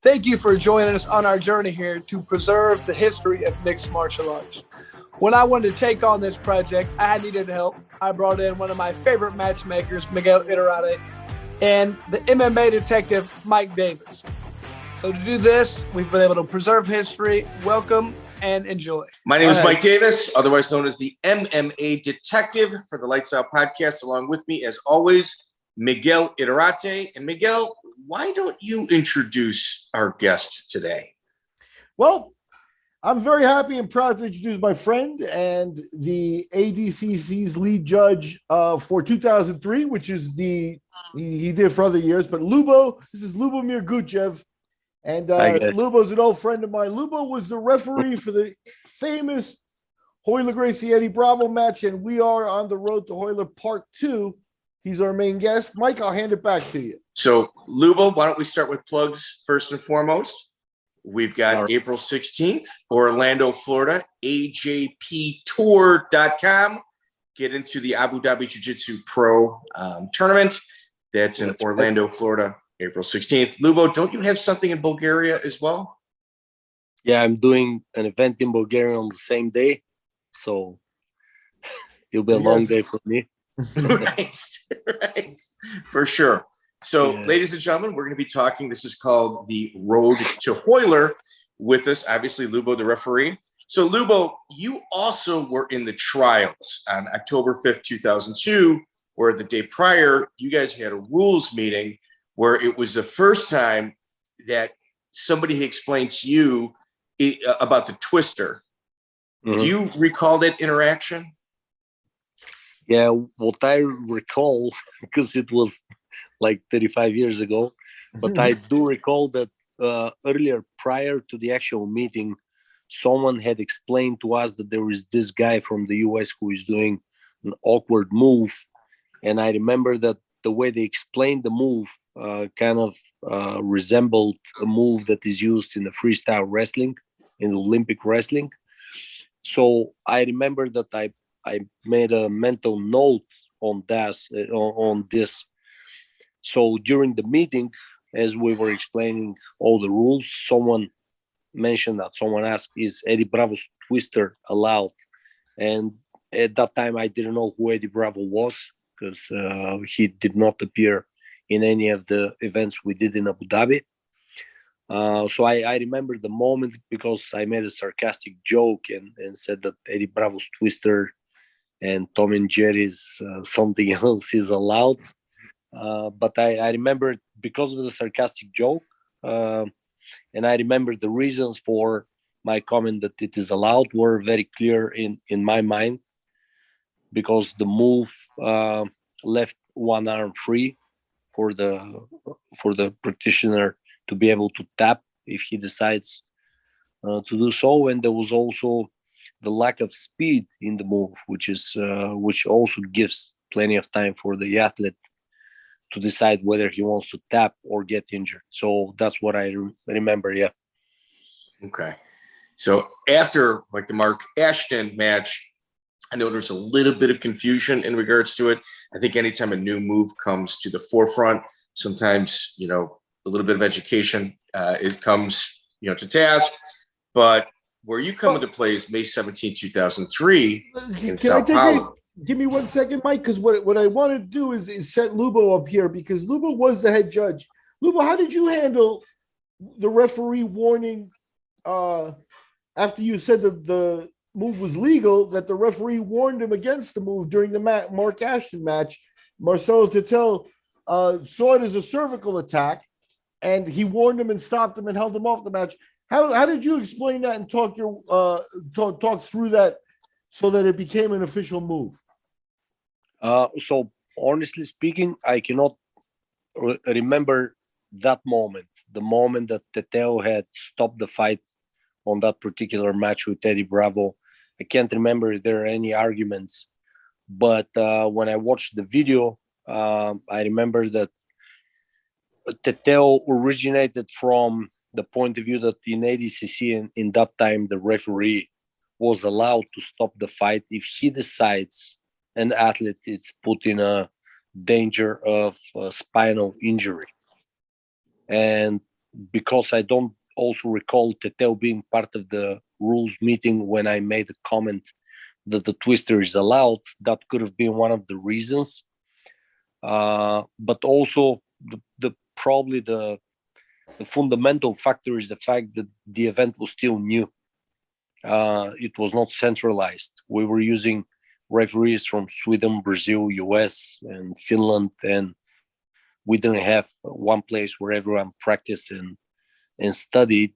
Thank you for joining us on our journey here to preserve the history of mixed martial arts. When I wanted to take on this project, I needed help. I brought in one of my favorite matchmakers, Miguel Iturrate, and the MMA Detective, Mike Davis. So to do this, we've been able to preserve history. Welcome and enjoy. My name is Mike Davis, otherwise known as the MMA Detective for the Lights Out Podcast. Along with me, as always, Miguel Iturrate. And Miguel, why don't you introduce our guest today? Well, I'm very happy and proud to introduce my friend and the ADCC's lead judge for 2003, which is he did for other years. But this is Lubomir Guedjev. And Lubo's an old friend of mine. Lubo was the referee for the famous Royler Gracie Eddie Bravo match, and we are on the road to Royler Part 2. He's our main guest. Mike, I'll hand it back to you. So, Lubo, why don't we start with plugs first and foremost? We've got April 16th, Orlando, Florida, ajptour.com. Get into the Abu Dhabi Jiu-Jitsu Pro tournament. That's in Orlando, Florida, April 16th. Lubo, don't you have something in Bulgaria as well? Yeah, I'm doing an event in Bulgaria on the same day. So it'll be a long day for me. right. For sure. So, ladies and gentlemen, we're going to be talking. This is called the Road to Royler. With us, obviously, Lubo, the referee. So, Lubo, you also were in the trials on October 5th, 2002, where the day prior, you guys had a rules meeting where it was the first time that somebody had explained to you about the twister. Mm-hmm. Do you recall that interaction? Yeah, what I recall, because it was like 35 years ago, but I do recall that earlier, prior to the actual meeting, someone had explained to us that there is this guy from the US who is doing an awkward move. And I remember that the way they explained the move kind of resembled a move that is used in the freestyle wrestling, in Olympic wrestling. So I remember that I made a mental note on this. So during the meeting, as we were explaining all the rules, someone asked, is Eddie Bravo's twister allowed? And at that time, I didn't know who Eddie Bravo was, because he did not appear in any of the events we did in Abu Dhabi. So I remember the moment because I made a sarcastic joke and said that Eddie Bravo's twister and Tom and Jerry's something else is allowed. But I remember it because of the sarcastic joke. And I remember the reasons for my comment that it is allowed were very clear in my mind, because the move left one arm free for the practitioner to be able to tap if he decides to do so. And there was also the lack of speed in the move, which also gives plenty of time for the athlete to decide whether he wants to tap or get injured. So that's what I remember. Yeah. Okay. So after like the Mark Ashton match, I know there's a little bit of confusion in regards to it. I think anytime a new move comes to the forefront, sometimes, a little bit of education comes, to task. But where you come into play is May 17, 2003 in Sao Paulo. Give me 1 second, Mike, because what I want to do is set Lubo up here, because Lubo was the head judge. Lubo, how did you handle the referee warning after you said that the move was legal, that the referee warned him against the move during the Mark Ashton match? Marcelo Tittel saw it as a cervical attack, and he warned him and stopped him and held him off the match. How did you explain that and talk through that so that it became an official move? So honestly speaking, I cannot remember that moment, the moment that Tittel had stopped the fight on that particular match with Eddie Bravo. I can't remember if there are any arguments, but when I watched the video, I remember that Tittel originated from the point of view that in ADCC in that time, the referee was allowed to stop the fight if he decides an athlete is put in a danger of spinal injury. And because I don't also recall Teteo being part of the rules meeting when I made a comment that the twister is allowed. That could have been one of the reasons. But also probably the fundamental factor is the fact that the event was still new. It was not centralized. We were using referees from Sweden, Brazil, US, and Finland, and we didn't have one place where everyone practiced and studied,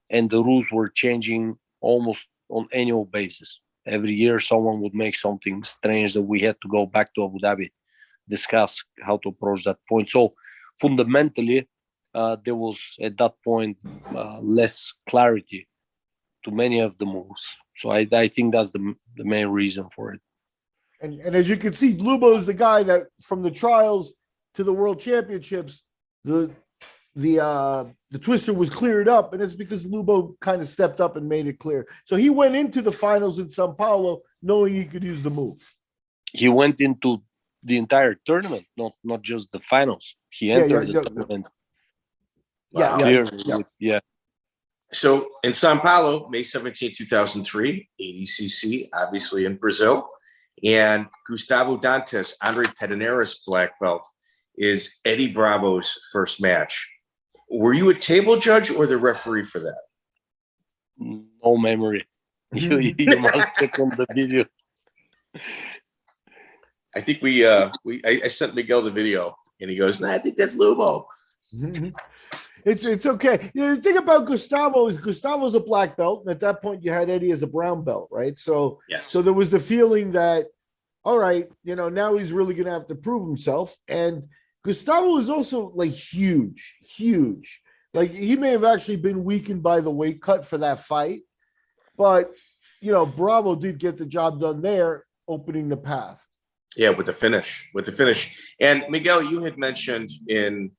and the rules were changing almost on annual basis. Every year someone would make something strange that we had to go back to Abu Dhabi, discuss how to approach that point. So fundamentally, there was at that point less clarity to many of the moves. So I think that's the main reason for it. And as you can see, Lubo is the guy that from the trials to the World Championships, the twister was cleared up, and it's because Lubo kind of stepped up and made it clear. So he went into the finals in Sao Paulo knowing he could use the move. He went into the entire tournament, not just the finals. He entered the tournament. Yeah. So in Sao Paulo, May 17, 2003, ADCC, obviously in Brazil, and Gustavo Dantas, Andre Pederneiras black belt, is Eddie Bravo's first match. Were you a table judge or the referee for that? No memory. You must check on the video. I think I sent Miguel the video, and he goes, "Nah, I think that's Lubo." It's okay. The thing about Gustavo is Gustavo's a black belt, and at that point you had Eddie as a brown belt, right? So yes. So there was the feeling that, all right, now he's really going to have to prove himself. And Gustavo is also like huge. Like he may have actually been weakened by the weight cut for that fight, but Bravo did get the job done there, opening the path. Yeah, with the finish. And Miguel, you had mentioned in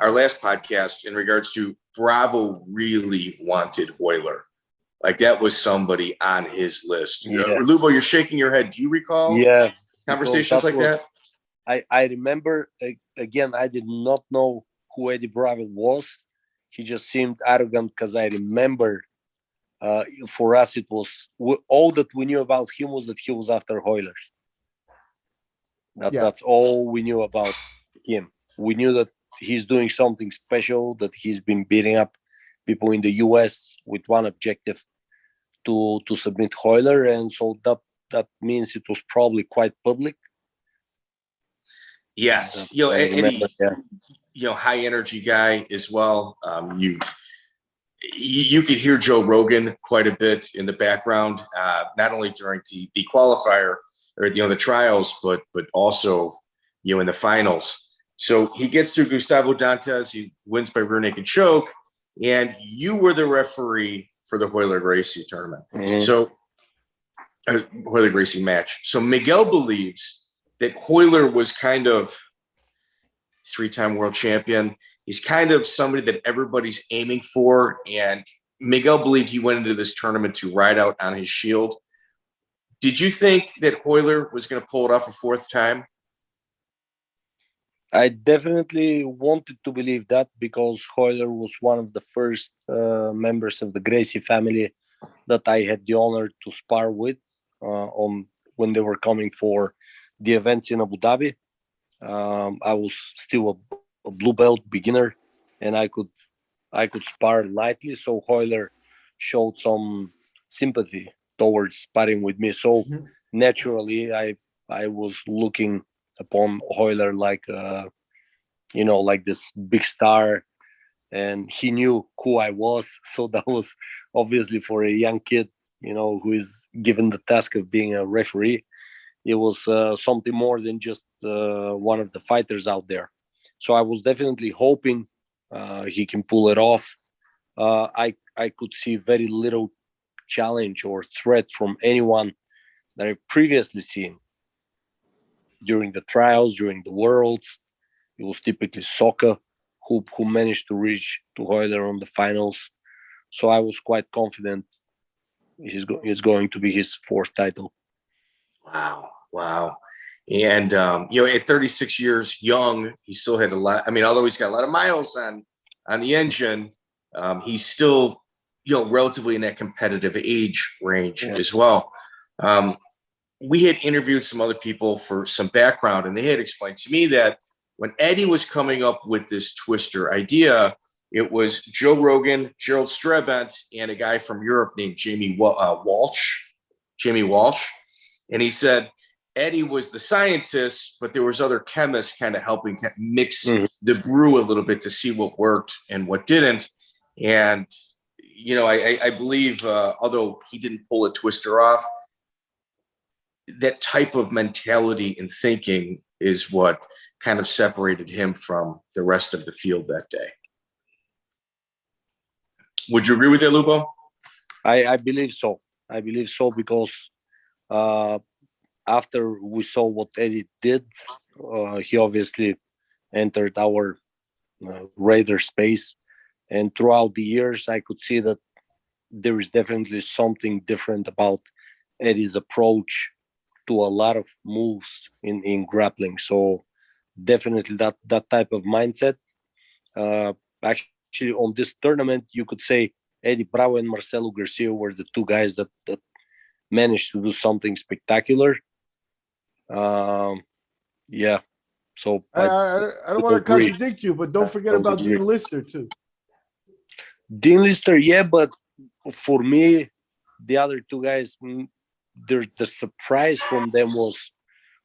our last podcast in regards to Bravo really wanted Royler. Like that was somebody on his list. Yeah. Lubo, you're shaking your head. Do you recall conversations like that? I remember, again, I did not know who Eddie Bravo was. He just seemed arrogant because I remember for us, it was all that we knew about him was that he was after Royler. That's all we knew about him. We knew that he's doing something special, that he's been beating up people in the US with one objective to submit Royler. And so that means it was probably quite public. Yes. Eddie, high energy guy as well. You could hear Joe Rogan quite a bit in the background, not only during the qualifier or the trials, but also in the finals. So he gets through Gustavo Dantas. He wins by rear naked choke, and you were the referee for the Royler Gracie tournament. Mm-hmm. So Royler Gracie match. So Miguel believes that Royler was kind of three-time world champion. He's kind of somebody that everybody's aiming for, and Miguel believed he went into this tournament to ride out on his shield. Did you think that Royler was going to pull it off a fourth time? I definitely wanted to believe that because Royler was one of the first members of the Gracie family that I had the honor to spar with when they were coming for the events in Abu Dhabi. I was still a blue belt beginner, and I could spar lightly. So Royler showed some sympathy towards sparring with me. So naturally, I was looking upon Royler like like this big star, and he knew who I was. So that was obviously for a young kid, who is given the task of being a referee. It was something more than just one of the fighters out there. So I was definitely hoping he can pull it off. I could see very little challenge or threat from anyone that I've previously seen during the trials, during the Worlds. It was typically Soccer who managed to reach to Royler on the finals. So I was quite confident it's going to be his fourth title. Wow. And, at 36 years young, he still had a lot. I mean, although he's got a lot of miles on on the engine. He's still, relatively in that competitive age range as well. We had interviewed some other people for some background, and they had explained to me that when Eddie was coming up with this twister idea, it was Joe Rogan, Gerald Strebent, and a guy from Europe named Jamie Walsh. And he said Eddie was the scientist, but there was other chemists kind of helping mix the brew a little bit to see what worked and what didn't. And, I believe, although he didn't pull a twister off, that type of mentality and thinking is what kind of separated him from the rest of the field that day. Would you agree with that, Lubo? I believe so. I believe so because after we saw what Eddie did, he obviously entered our radar space. And throughout the years, I could see that there is definitely something different about Eddie's approach to a lot of moves in grappling. So definitely that type of mindset. Actually, on this tournament, you could say Eddie Bravo and Marcelo Garcia were the two guys that managed to do something spectacular. Yeah. So I don't want to contradict you, but don't forget about agree. Dean Lister too. Dean Lister, yeah, but for me, the other two guys, the surprise from them was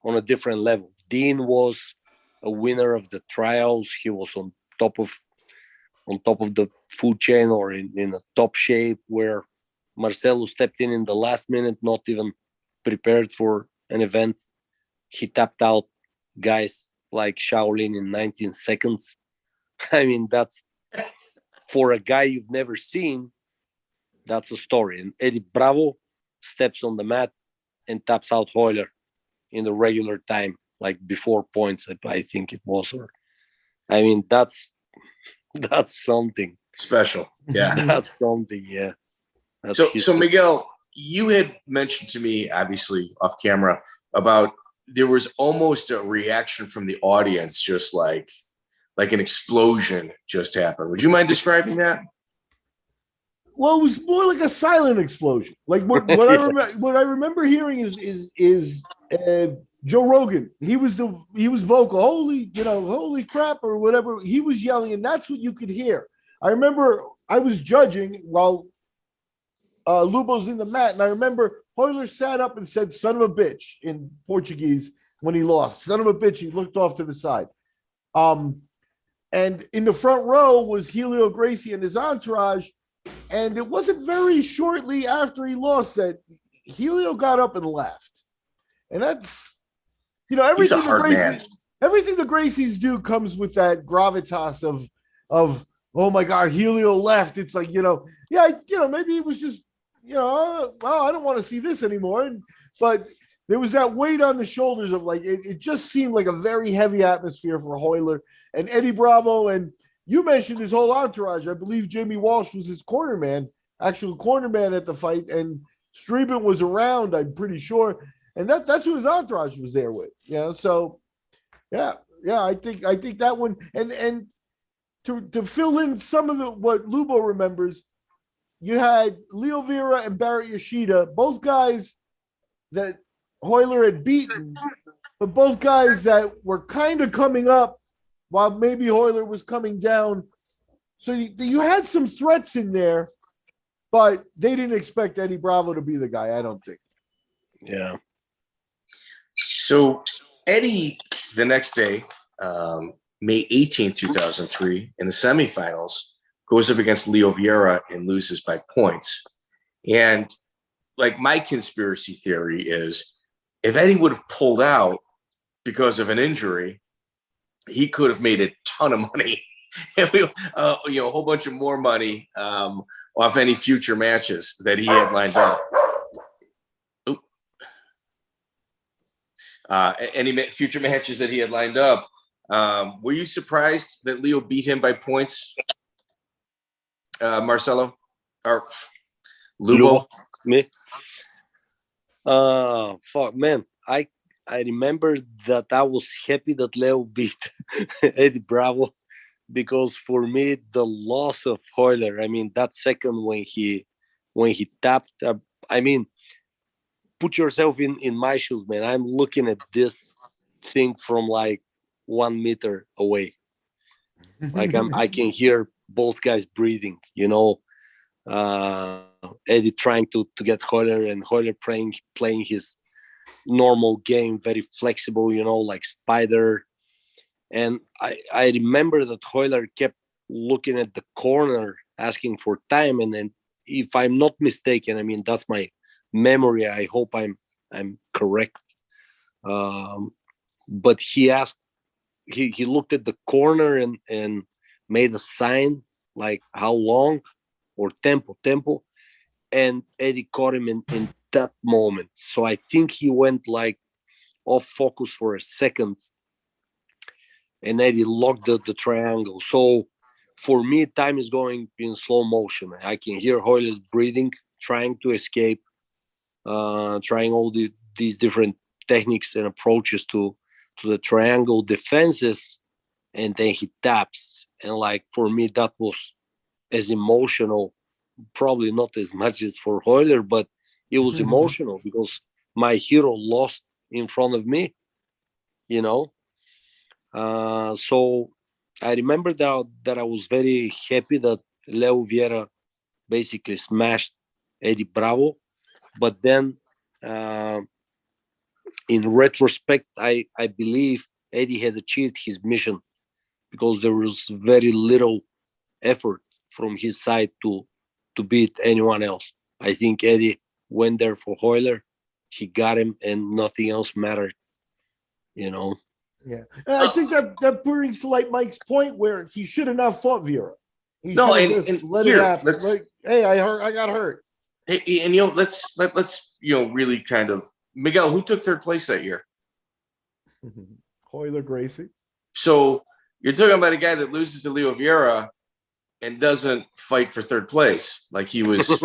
on a different level. Dean was a winner of the trials. He was on top of the food chain or in a top shape, where Marcelo stepped in the last minute, not even prepared for an event. He tapped out guys like Shaolin in 19 seconds. I mean, that's for a guy you've never seen, that's a story. And Eddie Bravo steps on the mat and taps out Royler in the regular time, like before points, I think it was. Or, I mean, that's something special. Yeah. That's something, yeah. So Miguel, you had mentioned to me, obviously off camera, about there was almost a reaction from the audience, just like an explosion just happened. Would you mind describing that? Well, it was more like a silent explosion. Like what I remember hearing is Joe Rogan. He was vocal. Holy crap, or whatever. He was yelling, and that's what you could hear. I remember I was judging while Lubo's in the mat, and I remember Royler sat up and said "son of a bitch" in Portuguese when he lost. Son of a bitch. He looked off to the side. And in the front row was Julio Gracie and his entourage. And it wasn't very shortly after he lost that Julio got up and laughed. And that's, everything the Gracies do comes with that gravitas of oh my God, Julio left. It's like, maybe it was just, well, I don't want to see this anymore. But there was that weight on the shoulders of like, it just seemed like a very heavy atmosphere for Royler and Eddie Bravo. And you mentioned his whole entourage. I believe Jamie Walsh was his actual cornerman at the fight. And Strebent was around, I'm pretty sure. And that's who his entourage was there with. So yeah, I think that one. And to fill in some of what Lubo remembers, you had Leo Vera and Barrett Yoshida, both guys that Royler had beaten, but both guys that were kind of coming up while maybe Royler was coming down. So you had some threats in there, but they didn't expect Eddie Bravo to be the guy, I don't think. Yeah. So Eddie, the next day, May 18, 2003, in the semifinals, goes up against Leo Vieira and loses by points. And like my conspiracy theory is, if Eddie would have pulled out because of an injury, he could have made a ton of money, and a whole bunch of more money off any future matches that he had lined up. Any future matches that he had lined up. Were you surprised that Leo beat him by points, Marcelo or Lubo? Me? Fuck, man. I remember that I was happy that Leo beat Eddie Bravo because for me the loss of Royler, I mean that second when he tapped, I mean, put yourself in my shoes, man. I'm looking at this thing from like 1 meter away. Like I can hear both guys breathing, you know. Eddie trying to get Royler, and Royler playing his normal game, very flexible, you know, like spider. And I remember that Royler kept looking at the corner, asking for time. And then, if I'm not mistaken, I mean, that's my memory. I hope I'm correct. But he asked, he looked at the corner and made a sign like how long or tempo. And Eddie caught him in that moment. So I think he went like off focus for a second, and Eddie locked the triangle. So for me, time is going in slow motion. I can hear Royler's breathing, trying to escape, trying all these different techniques and approaches to the triangle defenses, and then he taps. And like for me, that was as emotional, probably not as much as for Royler, but it was emotional because my hero lost in front of me, you know. So I remember that I was very happy that Leo Vieira basically smashed Eddie Bravo. But then in retrospect, I believe Eddie had achieved his mission because there was very little effort from his side to beat anyone else. I think Eddie went there for Royler. He got him, and nothing else mattered, you know. Yeah, and I think that brings to light Mike's point where he should have not fought Vieira. He No, should have and just let here, it happen. let's- Like, hey, I got hurt. Hey, and you know, let's really kind of, Miguel, who took third place that year? Royler Gracie. So you're talking about a guy that loses to Leo Vieira and doesn't fight for third place, like he was.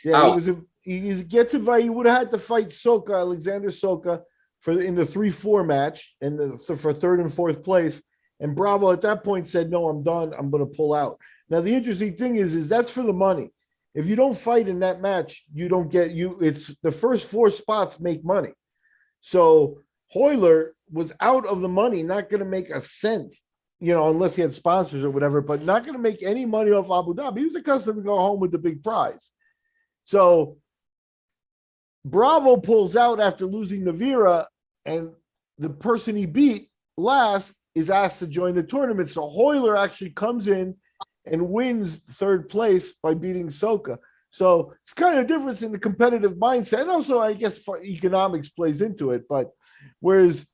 Yeah, he gets invited. He would have had to fight Soka, Alexander Soka, in the 3-4 match and for third and fourth place. And Bravo at that point said, "No, I'm done. I'm going to pull out." Now the interesting thing is that's for the money. If you don't fight in that match, you don't get it's the first 4 spots make money. So Royler was out of the money, not going to make a cent, you know, unless he had sponsors or whatever, but not going to make any money off Abu Dhabi. He was accustomed to go home with the big prize. So Bravo pulls out after losing Navira, and the person he beat last is asked to join the tournament. So Royler actually comes in and wins third place by beating Soka. So it's kind of a difference in the competitive mindset. And also, I guess, for economics plays into it. But whereas,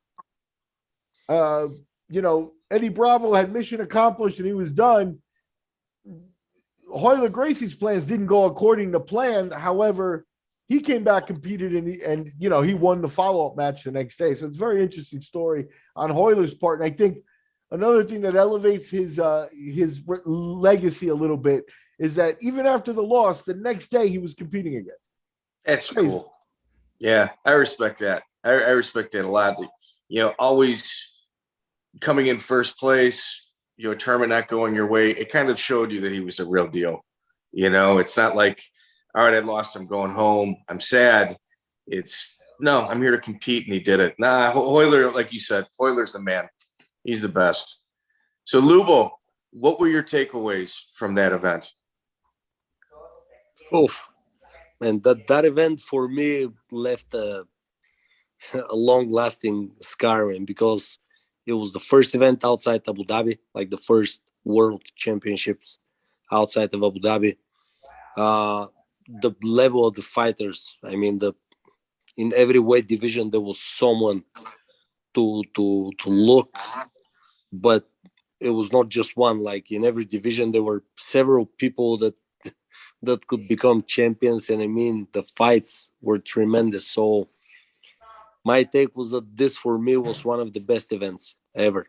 you know, Eddie Bravo had mission accomplished and he was done, Royler Gracie's plans didn't go according to plan. However, he came back, competed, and you know, he won the follow-up match the next day. So it's a very interesting story on Royler's part. And I think another thing that elevates his legacy a little bit is that even after the loss, the next day he was competing again. That's cool. Yeah, I respect that. I respect that a lot. You know, always coming in first place, you know, tournament not going your way. It kind of showed you that he was a real deal. You know, it's not like, all right, I lost, I'm going home, I'm sad. It's, no, I'm here to compete, and he did it. Nah, Royler, like you said, Royler's the man. He's the best. So, Lubo, what were your takeaways from that event? And that event for me left a long-lasting scar, man, because it was the first event outside Abu Dhabi, like the first World Championships outside of Abu Dhabi. The level of the fighters, I mean, in every weight division there was someone to look, but it was not just one. Like in every division there were several people that could become champions, and I mean the fights were tremendous. So my take was that this for me was one of the best events ever.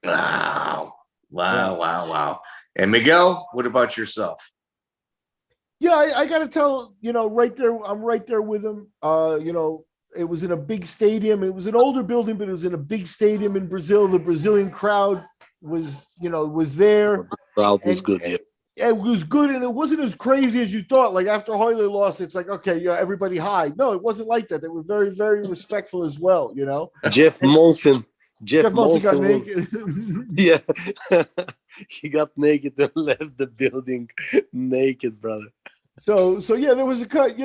Wow. And Miguel, what about yourself? Yeah, I got to tell, you know, right there, I'm right there with him. You know, it was in a big stadium. It was an older building, but it was in a big stadium in Brazil. The Brazilian crowd was there. The crowd was And- good. Yeah. It was good, and it wasn't as crazy as you thought. Like after Royler lost, it's like, okay, yeah, everybody hide. No, it wasn't like that. They were very, very respectful as well. Jeff Monson. Jeff Monson got was- naked. Yeah. He got naked and left the building naked, brother. So yeah, there was a cut.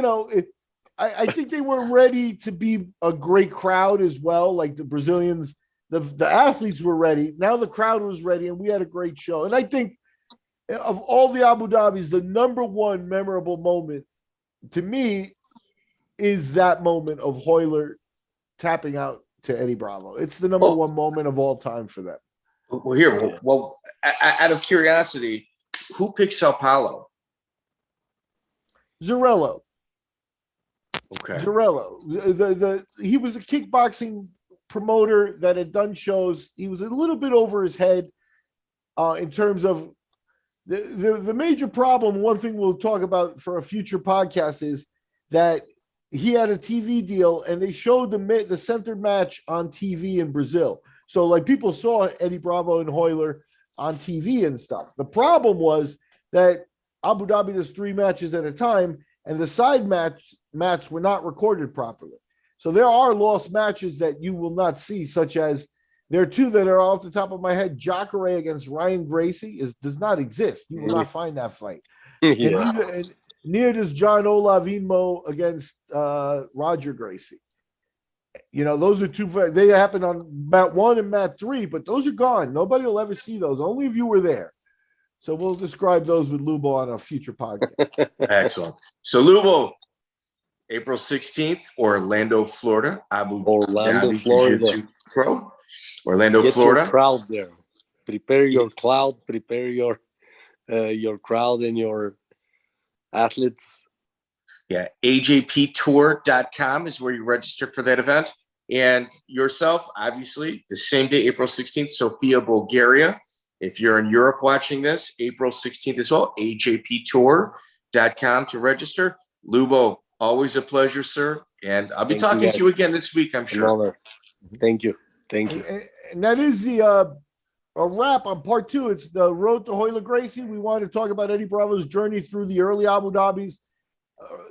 I think they were ready to be a great crowd as well. Like the Brazilians, the athletes were ready. Now the crowd was ready, and we had a great show. And I think of all the Abu Dhabis, the number one memorable moment to me is that moment of Royler tapping out to Eddie Bravo. It's the number one moment of all time for them. Well, here, well, out of curiosity, who picked Sao Paulo? Zarello. Okay. Zarello. He was a kickboxing promoter that had done shows. He was a little bit over his head in terms of the major problem. One thing we'll talk about for a future podcast is that he had a TV deal and they showed the centered match on TV in Brazil. So like people saw Eddie Bravo and Royler on TV and stuff. The problem was that Abu Dhabi does 3 matches at a time, and the side match were not recorded properly. So there are lost matches that you will not see, such as there are 2 that are off the top of my head. Jacare against Royler Gracie does not exist. You will not find that fight. Yeah. And neither does John Olavinmo against Roger Gracie. Those are 2. They happened on mat 1 and mat 3, but those are gone. Nobody will ever see those. Only if you were there. So we'll describe those with Lubo on a future podcast. Excellent. So Lubo, April 16th, Orlando, Florida. Orlando, Dhabi Florida. Jiu-Jitsu Pro. Orlando, Get Florida. your crowd there. Prepare your crowd. Prepare your crowd and your athletes. Yeah, ajptour.com is where you register for that event. And yourself, obviously, the same day, April 16th, Sofia, Bulgaria. If you're in Europe watching this, April 16th as well, ajptour.com to register. Lubo, always a pleasure, sir. And I'll be talking to you again this week, I'm sure. Another. Thank you. Thank you. And that is a wrap on part 2. It's the road to Royler Gracie. We wanted to talk about Eddie Bravo's journey through the early Abu Dhabis.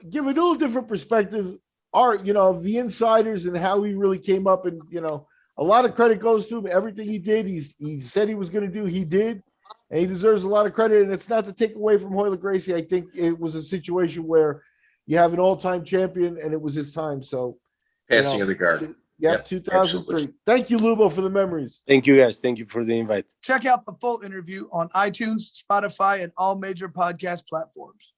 Give a little different perspective, the insiders and how he really came up. And, a lot of credit goes to him. Everything he did, he said he was going to do, he did. And he deserves a lot of credit. And it's not to take away from Royler Gracie. I think it was a situation where you have an all-time champion and it was his time. So Passing of the guard. Yep, 2003. Absolutely. Thank you, Lubo, for the memories. Thank you, guys. Thank you for the invite. Check out the full interview on iTunes, Spotify, and all major podcast platforms.